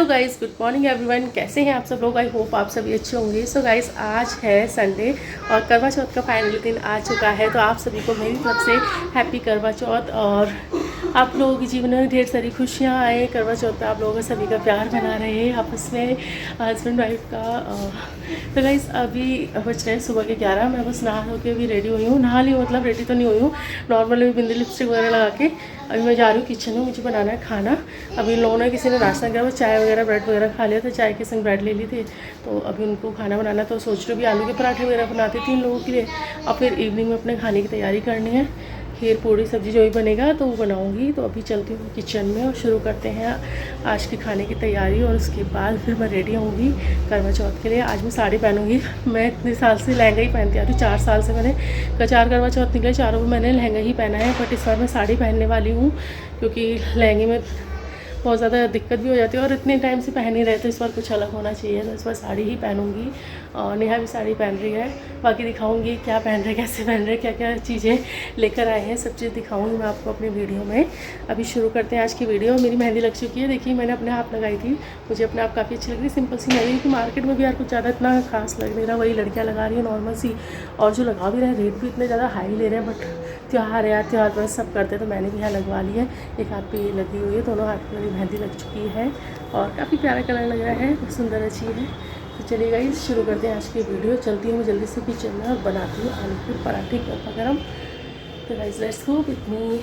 Hello guys, good morning everyone. कैसे हैं आप सब लोग? आई होप आप सभी अच्छे होंगे। सो गाइस, आज है संडे और करवा चौथ का फाइनल दिन आ चुका है। तो आप सभी को मेरी तरफ से हैप्पी करवा चौथ और आप लोगों के जीवन में ढेर सारी खुशियाँ आए। करवा चौथ पे आप लोगों का सभी का प्यार बना रहे आपस में, हस्बैंड वाइफ का। तो गाइस, अभी बज रहे हैं सुबह के 11। मैं बस नहा होकर अभी रेडी हुई हूँ। नहा ली मतलब रेडी तो नहीं हुई हूँ, नॉर्मल बिंदी लिपस्टिक वगैरह लगा के अभी मैं जा रही हूँ किचन में। मुझे बनाना है खाना। अभी लोगों ने किसी ने नाश्ता किया, वो चाय वगैरह ब्रेड वगैरह खा लिया था, चाय के संग ब्रेड ले ली थी। तो अभी उनको खाना बनाना, तो सोच रही हूँ भी आलू के पराठे वगैरह बनाती थी इन लोगों के लिए और फिर इवनिंग में अपने खाने की तैयारी करनी है। खीर पूड़ी सब्ज़ी जो भी बनेगा तो वो बनाऊँगी। तो अभी चलती हूँ किचन में और शुरू करते हैं आज के खाने की तैयारी। और उसके बाद फिर मैं रेडी होंगी करवा चौथ के लिए। आज मैं साड़ी पहनूंगी। मैं इतने साल से लहंगा ही पहनती आती हूँ। 4 साल से मैंने 4 करवा चौथ निकले, चारों में मैंने लहंगा ही पहना है। बट इस बार मैं साड़ी पहनने वाली हूँ क्योंकि लहंगे में बहुत ज़्यादा दिक्कत भी हो जाती है और इतने टाइम से पहन ही रहे, तो इस बार कुछ अलग होना चाहिए। तो इस बार साड़ी ही पहनूंगी और नेहा भी साड़ी पहन रही है। बाकी दिखाऊंगी क्या पहन रहे, कैसे पहन रहे, क्या क्या चीज़ें लेकर आए हैं, सब चीज़ दिखाऊंगी मैं आपको अपने वीडियो में। अभी शुरू करते हैं आज की वीडियो। मेरी मेहंदी लग चुकी है, देखिए मैंने अपने हाथ लगाई थी। मुझे अपने आप काफ़ी अच्छी लग रही, सिंपल सी मेहंदी, क्योंकि मार्केट में भी यार कुछ ज़्यादा इतना खास लग नहीं रहा, वही लड़कियाँ लगा रही है नॉर्मल सी। और जो लगा भी रहे रेट भी इतने ज़्यादा हाई ले रहे हैं। बट त्यौहार है यार, त्यौहार पर सब करते हैं, तो मैंने भी यहाँ लगवा ली है। एक हाथ पे ये लगी हुई है, दोनों हाथ पे मेरी मेहंदी लग चुकी है और काफ़ी प्यारा कलर लग रहा है, सुंदर अच्छी है। तो चलिए गाइस, शुरू करते हैं आज की वीडियो। चलती हूँ मैं जल्दी से किचन में और बनाती हूँ आलू के पराठे गरम। तो guys let's go with me.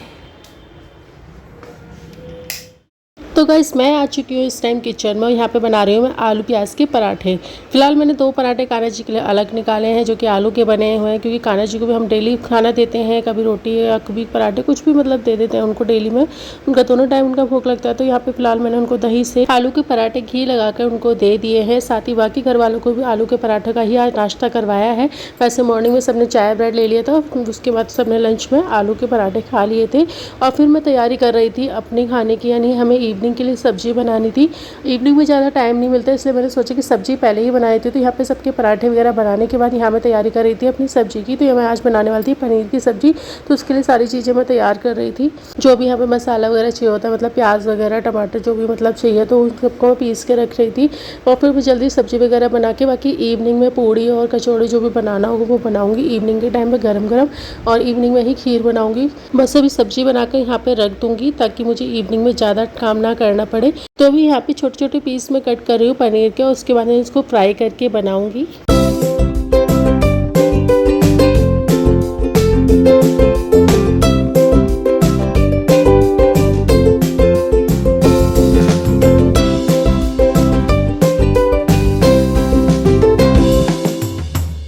तो गाइस, मैं आ चुकी हूँ इस टाइम किचन में। यहाँ पे बना रही हूँ मैं आलू प्याज के पराठे। फिलहाल मैंने 2 पराठे कान्हा जी के लिए अलग निकाले हैं जो कि आलू के बने हुए हैं, क्योंकि कान्हा जी को भी हम डेली खाना देते हैं, कभी रोटी या कभी पराठे कुछ भी मतलब दे देते हैं उनको डेली में। उनका दोनों टाइम उनका भूख लगता है। तो यहाँ पे फिलहाल मैंने उनको दही से आलू के पराठे घी लगाकर उनको दे दिए हैं। साथ ही बाकी घर वालों को भी आलू के पराठे का ही आज नाश्ता करवाया है। वैसे मॉर्निंग में सबने चाय ब्रेड ले लिया था, उसके बाद सबने लंच में आलू के पराठे खा लिए थे। और फिर मैं तैयारी कर रही थी अपने खाने की, यानी हमें इवनिंग के लिए सब्जी बनानी थी। इवनिंग में ज़्यादा टाइम नहीं मिलता, इसलिए मैंने सोचा कि सब्जी पहले ही बनाई थी। तो यहाँ पे सबके पराठे वगैरह बनाने के बाद यहाँ मैं तैयारी कर रही थी अपनी सब्जी की। तो मैं आज बनाने वाली थी पनीर की सब्जी। तो उसके लिए सारी चीज़ें मैं तैयार कर रही थी, जो भी यहाँ पे मसाला वगैरह चाहिए होता है, मतलब प्याज वगैरह टमाटर जो भी मतलब चाहिए, तो उन सबको मैं पीस के रख रही थी। और फिर मैं जल्दी सब्जी वगैरह बना के बाकी इवनिंग में पूड़ी और कचौड़ी जो भी बनाना होगा वो बनाऊँगी इवनिंग के टाइम में गरम गरम। और इवनिंग में ही खीर बनाऊँगी। बस अभी सब्जी बनाकर यहाँ पे रख दूँगी ताकि मुझे इवनिंग में ज़्यादा काम ना करना पड़े। तो अभी यहाँ पे छोटे छोटे पीस में कट कर रही हूँ पनीर के, और उसके बाद मैं इसको फ्राई करके बनाऊँगी।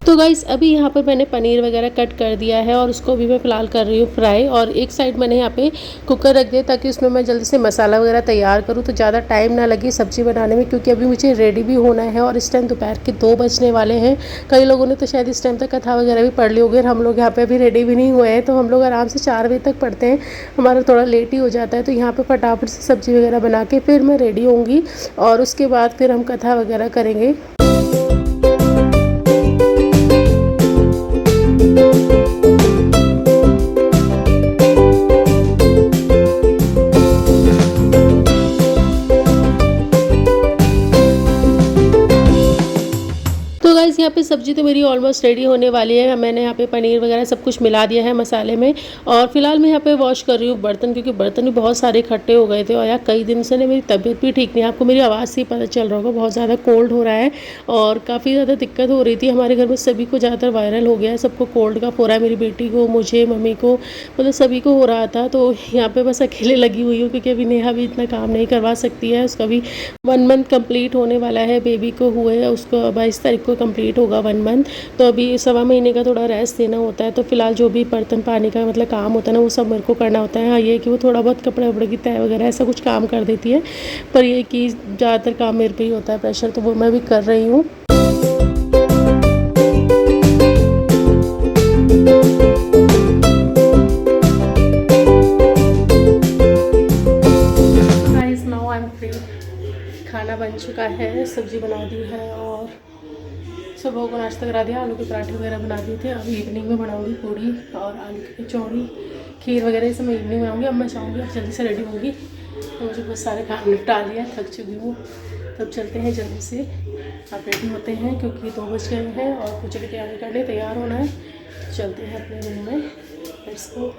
तो गाइस, अभी यहाँ पर मैंने पनीर वगैरह कट कर दिया है और उसको भी मैं फ़िलहाल कर रही हूँ फ्राई। और एक साइड मैंने यहाँ पे कुकर रख दिया ताकि उसमें मैं जल्दी से मसाला वगैरह तैयार करूँ, तो ज़्यादा टाइम ना लगे सब्ज़ी बनाने में, क्योंकि अभी मुझे रेडी भी होना है। और इस टाइम दोपहर के 2 बजने वाले हैं। कई लोगों ने तो शायद इस टाइम तक कथा वगैरह भी पढ़ ली होगी। हम लोग यहाँ पर अभी रेडी भी नहीं हुए हैं, तो हम लोग आराम से 4 बजे तक पढ़ते हैं, हमारा थोड़ा लेट ही हो जाता है। तो यहाँ पर फटाफट से सब्ज़ी वगैरह बना के फिर मैं रेडी होंगी और उसके बाद फिर हम कथा वगैरह करेंगे। तो गाइस, यहाँ पे सब्जी तो मेरी ऑलमोस्ट रेडी होने वाली है। मैंने यहाँ पे पनीर वगैरह सब कुछ मिला दिया है मसाले में। और फिलहाल मैं यहाँ पे वॉश कर रही हूँ बर्तन, क्योंकि बर्तन भी बहुत सारे इकट्ठे हो गए थे। और यार कई दिन से ना मेरी तबीयत भी ठीक नहीं है, आपको मेरी आवाज़ से ही पता चल रहा होगा, बहुत ज़्यादा कोल्ड हो रहा है और काफ़ी ज़्यादा दिक्कत हो रही थी। हमारे घर में सभी को ज़्यादातर वायरल हो गया है, सबको कोल्ड का हो रहा है, मेरी बेटी को, मुझे, मम्मी को, मतलब सभी को हो रहा था। तो यहाँ पर बस अकेले लगी हुई हूँ, क्योंकि अभी नेहा भी इतना काम नहीं करवा सकती है। उसका भी 1 मंथ कम्प्लीट होने वाला है, बेबी को हुए, उसको 22 तारीख को कम्प्लीट होगा 1 मंथ। तो अभी 1.25 महीने का थोड़ा रेस्ट देना होता है। तो फिलहाल जो भी बर्तन पानी का मतलब काम होता है ना, वो सब मेरे को करना होता है। हाँ, ये कि वो थोड़ा बहुत कपड़े वपड़े की तय वगैरह ऐसा कुछ काम कर देती है, पर ये कि ज़्यादातर काम मेरे पे ही होता है, प्रेशर, तो वो मैं भी कर रही हूँ। खाना बन चुका है, सब्जी बना दी है और सुबह को नाश्ता करा दिया, आलू के पराठे वगैरह बना दिए थे। अब इवनिंग में बनाऊंगी पूड़ी और आलू की कचौड़ी, खीर वगैरह ये सब मैं इवनिंग में बनाऊंगी। अब मैं चाहूँगी अब जल्दी से रेडी होंगी, तो मुझे बहुत सारे काम निपटा लिया, थक चुकी हूँ। तब चलते हैं जल्दी से, आप रेडी होते हैं क्योंकि 2 बज गए हैं और पूजा की तैयारी करने तैयार होना है। चलते हैं अपने रूम में, लेट्स गो।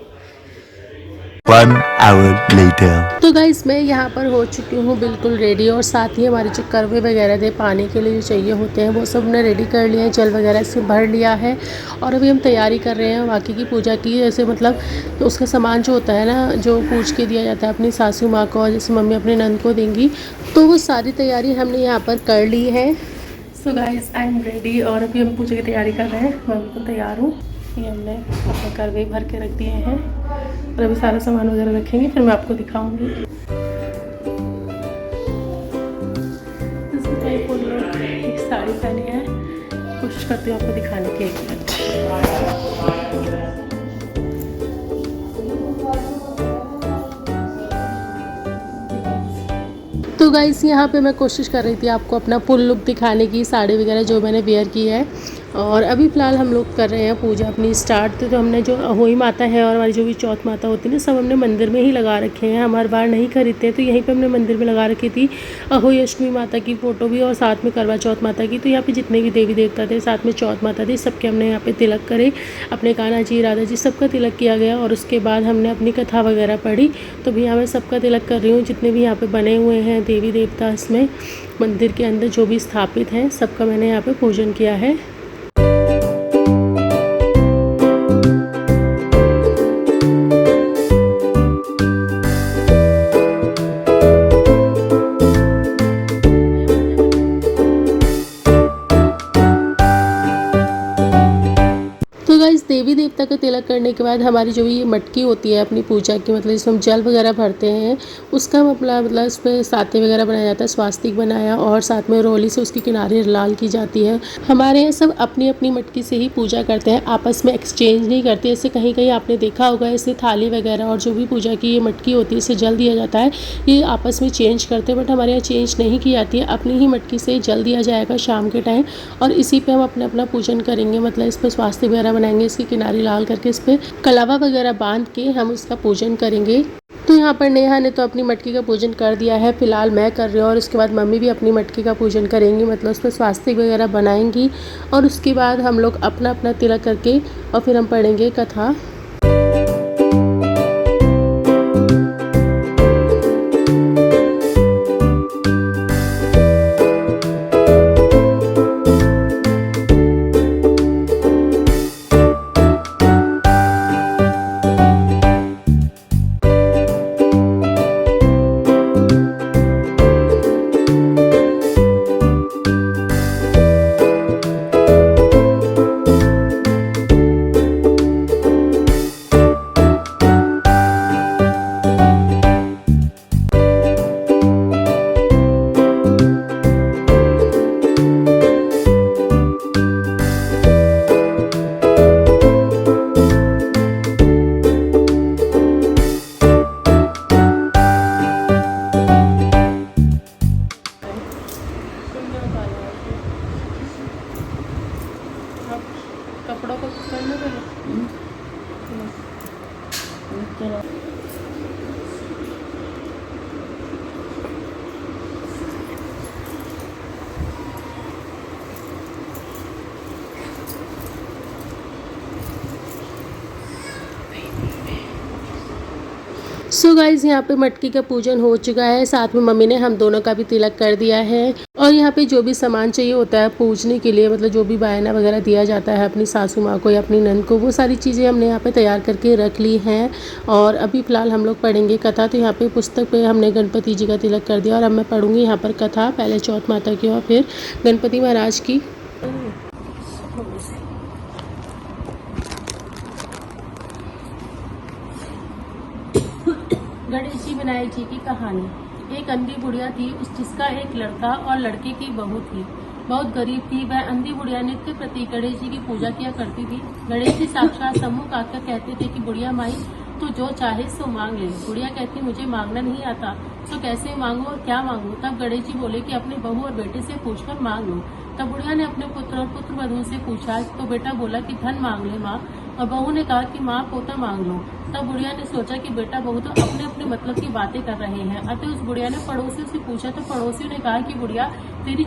1 hour later. तो गाइस मैं यहाँ पर हो चुकी हूँ बिल्कुल रेडी, और साथ ही हमारे जो करवे वगैरह थे पानी के लिए जो चाहिए होते हैं वो सब ने रेडी कर लिया है, जल वगैरह से भर लिया है। और अभी हम तैयारी कर रहे हैं बाकी की पूजा की। जैसे मतलब तो उसका सामान जो होता है ना, जो पूछ के दिया जाता है अपनी सासू माँ को, और जैसे मम्मी अपने नंद को देंगी, तो वो सारी तैयारी हमने यहाँ पर कर ली है। So guys I am ready, और अभी हम पूजा की तैयारी कर रहे हैं। मैं बिल्कुल तैयार हूँ। ये हमने अपने करवे भर के रख दिए हैं और अभी सारा सामान वगैरह रखेंगे, फिर मैं आपको दिखाऊंगी। एक साड़ी पहनी है, कोशिश करती हूँ आपको दिखाने की। 1 मिनट। तो गाइस यहाँ पे मैं कोशिश कर रही थी आपको अपना फुल लुक दिखाने की, साड़ी वगैरह जो मैंने वेयर की है। और अभी फ़िलहाल हम लोग कर रहे हैं पूजा अपनी स्टार्ट। तो हमने जो अहोई माता है और हमारी जो भी चौथ माता होती है ना, सब हमने मंदिर में ही लगा रखे हैं। हम हर बार नहीं खरीदते हैं, तो यहीं पे हमने मंदिर में लगा रखी थी अहोई अष्टमी माता की फ़ोटो भी, और साथ में करवा चौथ माता की। तो यहाँ पे जितने भी देवी देवता थे, साथ में चौथ माता थी, सबके हमने यहाँ पे तिलक करे। अपने कान्हा जी, राधा जी, सबका तिलक किया गया। और उसके बाद हमने अपनी कथा वगैरह पढ़ी। तो भी यहाँ मैं सबका तिलक कर रही हूँ, जितने भी यहाँ पर बने हुए हैं देवी देवता इसमें मंदिर के अंदर जो भी स्थापित हैं, सबका मैंने यहाँ पर पूजन किया है। देवी देवता का तिलक करने के बाद हमारी जो भी ये मटकी होती है अपनी पूजा की, मतलब जिसमें हम जल वगैरह भरते हैं, उसका मतलब इस पर साते वगैरह बनाया जाता है, स्वास्तिक बनाया, और साथ में रोली से उसकी किनारे लाल की जाती है। हमारे यहाँ सब अपनी अपनी मटकी से ही पूजा करते हैं, आपस में एक्सचेंज नहीं करते। ऐसे कहीं कहीं आपने देखा होगा, ऐसे थाली वगैरह और जो भी पूजा की ये मटकी होती है, इसे जल दिया जाता है, ये आपस में चेंज करते हैं। बट हमारे यहाँ चेंज नहीं की जाती है, अपनी ही मटकी से जल दिया जाएगा शाम के टाइम, और इसी पे हम अपना पूजन करेंगे। मतलब इस पर स्वास्तिक वगैरह बनाएंगे, इसकी किनारी लाल करके इस पर कलावा वगैरह बांध के हम उसका पूजन करेंगे। तो यहाँ पर नेहा ने तो अपनी मटकी का पूजन कर दिया है, फिलहाल मैं कर रही हूँ, और उसके बाद मम्मी भी अपनी मटकी का पूजन करेंगी, मतलब उस पर स्वास्तिक वगैरह बनाएंगी। और उसके बाद हम लोग अपना अपना तिलक करके और फिर हम पढ़ेंगे कथा। कपड़ों को करने पहले सो गाइज़ यहाँ पे मटकी का पूजन हो चुका है, साथ में मम्मी ने हम दोनों का भी तिलक कर दिया है। और यहाँ पे जो भी सामान चाहिए होता है पूजने के लिए, मतलब जो भी बायना वगैरह दिया जाता है अपनी सासू माँ को या अपनी नंद को, वो सारी चीज़ें हमने यहाँ पे तैयार करके रख ली हैं। और अभी फ़िलहाल हम लोग पढ़ेंगे कथा। तो यहाँ पे पुस्तक पे हमने गणपति जी का तिलक कर दिया, और अब मैं पढ़ूँगी यहाँ पर कथा, पहले चौथ माता की और फिर गणपति महाराज की। गणेश जी विनायक जी की कहानी। एक अंधी बुढ़िया थी, जिसका एक लड़का और लड़के की बहू थी। बहुत गरीब थी। वह अंधी बुढ़िया नित्य प्रति गणेश जी की पूजा किया करती थी। गणेश जी साक्षात सम्मुख आकर कहते थे कि बुढ़िया माई तू जो चाहे सो मांग ले। बुढ़िया कहती मुझे मांगना नहीं आता, तो कैसे मांगू और क्या मांगू। तब गणेश जी बोले कि अपने बहू और बेटे से पूछकर मांग लो। तब बुढ़िया ने अपने पुत्र और पुत्र वधू से पूछा तो बेटा बोला कि धन मांग ले माँ, और बहू ने कहा कि माँ पोता मांग लो। तब बुढ़िया ने सोचा कि बेटा बहू तो अपने अपने मतलब की बातें कर रहे हैं। अतः उस बुढ़िया ने पड़ोसियों से पूछा तो पड़ोसियों ने कहा कि बुढ़िया तेरी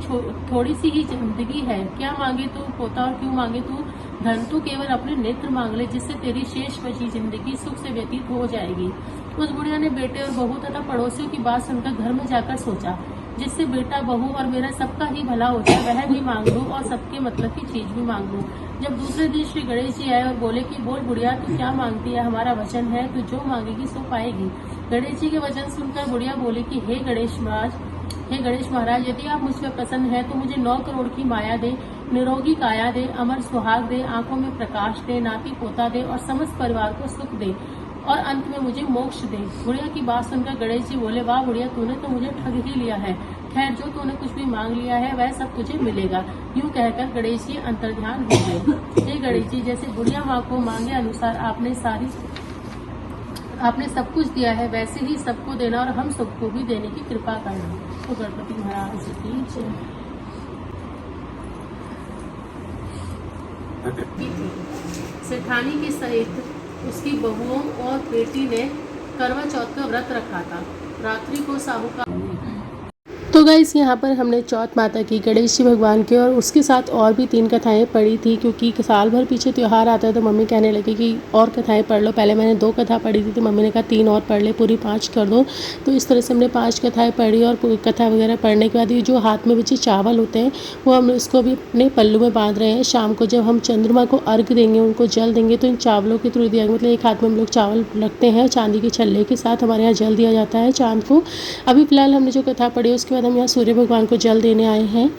थोड़ी सी ही जिंदगी है, क्या मांगे तू पोता और क्यों मांगे तू धन, तू केवल अपने नेत्र मांग ले जिससे तेरी शेष बची जिंदगी सुख से व्यतीत हो जाएगी। उस बुढ़िया ने बेटे और बहू तथा पड़ोसियों की बात सुनकर घर में जाकर सोचा, जिससे बेटा बहू और मेरा सबका ही भला हो जाए वह भी मांग लूं और सबके मतलब की चीज भी मांग लूं। जब दूसरे दिन श्री गणेश जी आए और बोले कि बोल बुढ़िया तू क्या मांगती है, हमारा वचन है तू जो मांगेगी सो पाएगी। गणेश जी के वचन सुनकर बुढ़िया बोली कि हे गणेश महाराज यदि आप मुझ पर प्रसन्न है तो मुझे 9 करोड़ की माया दे, निरोगी काया दे, अमर सुहाग दे, आंखों में प्रकाश दे, नाती पोता दे और समस्त परिवार को सुख दे और अंत में मुझे मोक्ष दे। बुढ़िया की बात सुनकर गणेश जी बोले वाह बुढ़िया तूने तो मुझे ठग ही लिया है, खैर जो तूने कुछ भी मांग लिया है वह सब तुझे मिलेगा। यूं कहकर गणेश जी अंतर्ध्यान हो गए। हे गणेश जी जैसे बुढ़िया माँ को मांगे अनुसार आपने सब कुछ दिया है वैसे ही सबको देना और हम सबको भी देने की कृपा करना। तो गणपति महाराज की जय। सेठानी के सहित उसकी बहुओं और बेटी ने करवा चौथ का व्रत रखा था। रात्रि को साहूकार तो गाइस यहाँ पर हमने चौथ माता की, गणेश जी भगवान की और उसके साथ और भी 3 कथाएं पढ़ी थी, क्योंकि साल भर पीछे त्यौहार आता है तो मम्मी कहने लगी कि और कथाएं पढ़ लो। पहले मैंने 2 कथा पढ़ी थी तो मम्मी ने कहा 3 और पढ़ ले, पूरी 5 कर दो। तो इस तरह से हमने 5 कथाएं पढ़ी और कथा वगैरह पढ़ने के बाद ये जो हाथ में बचे चावल होते हैं वो हम उसको भी अपने पल्लू में बांध रहे हैं। शाम को जब हम चंद्रमा को अर्घ देंगे, उनको जल देंगे, तो इन चावलों के थ्रू दिया, मतलब एक हाथ में हम लोग चावल रखते हैं चांदी के छल्ले के साथ, हमारे यहाँ जल दिया जाता है चांद को। अभी फिलहाल हमने जो कथा पढ़ी उसके बाद हम यहाँ सूर्य भगवान को जल देने आए हैं।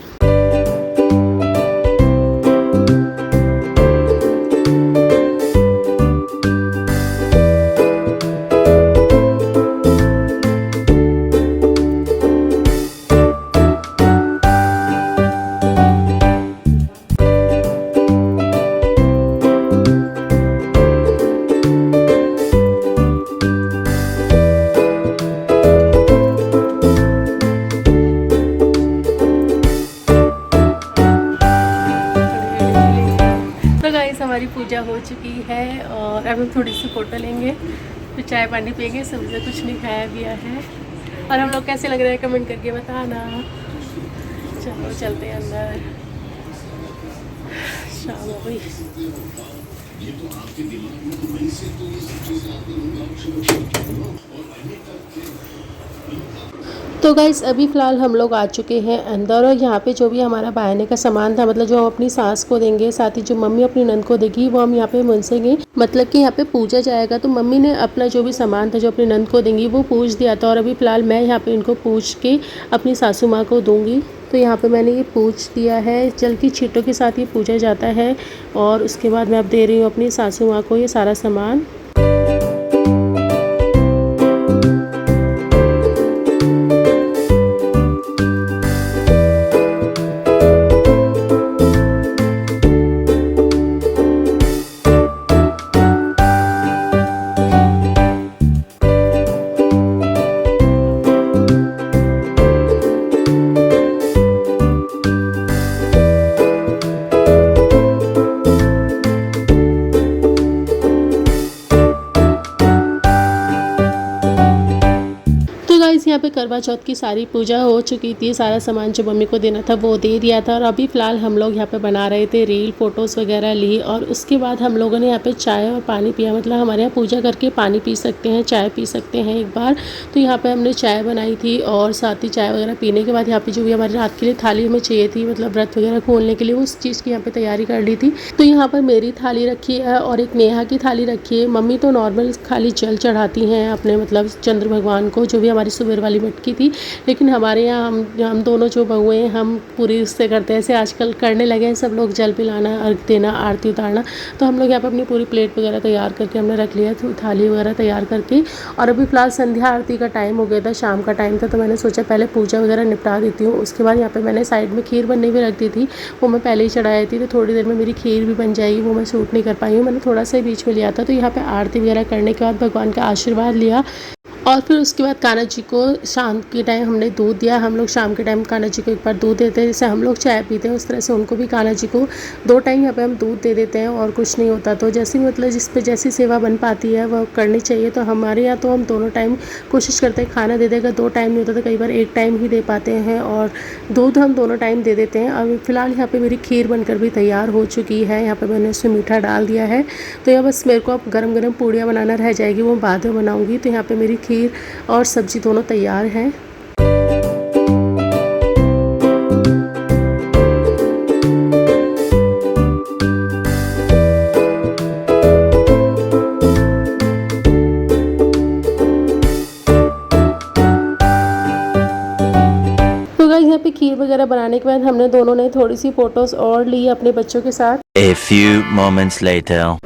हमारी पूजा हो चुकी है और अब हम थोड़ी सी फ़ोटो लेंगे, फिर चाय पानी पियेंगे। सब्जी से कुछ नहीं खाया पिया है और हम लोग कैसे लग रहे हैं कमेंट करके बताना। चलो चलते हैं अंदर, शाम हो गई। तो गाइस अभी फ़िलहाल हम लोग आ चुके हैं अंदर और यहाँ पे जो भी हमारा बहाने का सामान था, मतलब जो हम अपनी सास को देंगे, साथ ही जो मम्मी अपनी नंद को देगी, वो हम यहाँ पे मुंसेंगे, मतलब कि यहाँ पे पूजा जाएगा। तो मम्मी ने अपना जो भी सामान था जो अपनी नंद को देंगी वो पूछ दिया था और अभी फ़िलहाल मैं यहाँ पे इनको पूछ के अपनी सासू माँ को दूँगी। तो यहाँ पे मैंने ये पूछ दिया है, जल की छींटों के साथ ये पूजा जाता है और उसके बाद मैं अब दे रही हूँ अपनी सासू माँ को ये सारा सामान। यहाँ पे करवा चौथ की सारी पूजा हो चुकी थी, सारा सामान जो मम्मी को देना था वो दे दिया था और अभी फ़िलहाल हम लोग यहाँ पे बना रहे थे रील, फ़ोटोज़ वगैरह ली और उसके बाद हम लोगों ने यहाँ पे चाय और पानी पिया। मतलब हमारे यहाँ पूजा करके पानी पी सकते हैं, चाय पी सकते हैं एक बार। तो यहाँ पे हमने चाय बनाई थी और साथ ही चाय वगैरह पीने के बाद यहाँ पे जो भी हमारी रात के लिए थाली हमें चाहिए थी, मतलब व्रत वगैरह खोलने के लिए, उस चीज़ की यहाँ पे तैयारी कर ली थी। तो यहाँ पर मेरी थाली रखी है और एक नेहा की थाली रखी है। मम्मी तो नॉर्मल खाली जल चढ़ाती हैं अपने मतलब चंद्र भगवान को, जो भी हमारी सुबेर वाली मटकी थी, लेकिन हमारे यहाँ हम दोनों जो बहुएं हैं हम पूरी उससे करते हैं, ऐसे आजकल करने लगे हैं सब लोग, जल पिलाना, अर्घ देना, आरती उतारना। तो हम लोग यहाँ पर अपनी पूरी प्लेट वगैरह तैयार करके हमने रख लिया, थाली वगैरह तैयार करके। और अभी फ़िलहाल संध्या आरती का टाइम हो गया था, शाम का टाइम था, तो मैंने सोचा पहले पूजा वगैरह निपटा देती हूँ। उसके बाद यहाँ पर मैंने साइड में खीर बनने भी रख दी थी, वो मैं पहले ही चढ़ाई थी, तो थोड़ी देर में मेरी खीर भी बन जाएगी। वो मैं शूट नहीं कर पाई हूँ, मैंने थोड़ा सा बीच में लिया था। तो यहाँ पर आरती वगैरह करने के बाद भगवान का आशीर्वाद लिया और फिर उसके बाद कान्हा जी को शाम के टाइम हमने दूध दिया। हम लोग शाम के टाइम कान्हा जी को एक बार दूध देते हैं, जैसे हम लोग चाय पीते हैं उस तरह से उनको भी कान्हा जी को 2 टाइम यहाँ पे हम दूध दे देते हैं। और कुछ नहीं होता तो जैसे मतलब जिस पे जैसी सेवा बन पाती है वह करनी चाहिए। तो हमारे यहाँ तो हम दोनों टाइम कोशिश करते हैं खाना दे देगा। 2 टाइम नहीं होता तो कई बार 1 टाइम ही दे पाते हैं, और दूध हम दोनों टाइम दे देते हैं। अब फ़िलहाल यहाँ पे मेरी खीर बनकर भी तैयार हो चुकी है। यहाँ पे मैंने उसमें मीठा डाल दिया है, तो यहाँ बस मेरे को अब गरम गरम पूड़ियाँ बनाना रह जाएगी, वो बाद में बनाऊँगी। तो यहाँ पे मेरी खीर और सब्ज़ी दोनों तैयार हैं। तो गाइस यहाँ पे खीर वगैरह बनाने के बाद हमने दोनों ने थोड़ी सी फ़ोटोज़ और ली अपने बच्चों के साथ। A few moments later.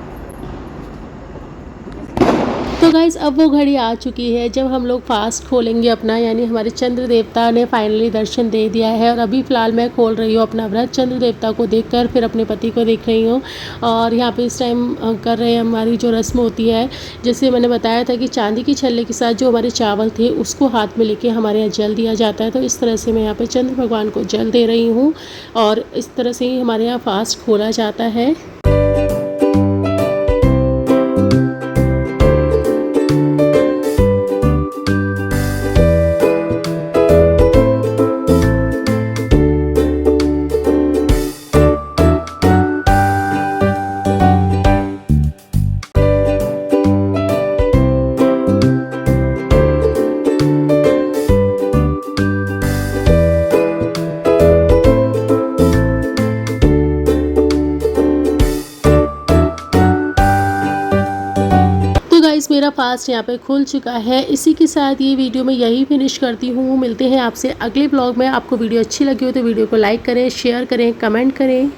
तो गाइस अब वो घड़ी आ चुकी है जब हम लोग फास्ट खोलेंगे अपना, यानी हमारे चंद्र देवता ने फाइनली दर्शन दे दिया है। और अभी फ़िलहाल मैं खोल रही हूँ अपना व्रत, चंद्र देवता को देखकर फिर अपने पति को देख रही हूँ। और यहाँ पे इस टाइम कर रहे हैं हमारी जो रस्म होती है, जैसे मैंने बताया था कि चांदी की छल्ले के साथ जो हमारे चावल थे उसको हाथ में लेके हमारे यहाँ जल दिया जाता है। तो इस तरह से मैं यहाँ पर चंद्र भगवान को जल दे रही हूँ, और इस तरह से ही हमारे यहाँ फास्ट खोला जाता है। गाइस मेरा फास्ट यहाँ पे खुल चुका है। इसी के साथ ये वीडियो मैं यही फिनिश करती हूँ। मिलते हैं आपसे अगले ब्लॉग में। आपको वीडियो अच्छी लगी हो तो वीडियो को लाइक करें, शेयर करें, कमेंट करें।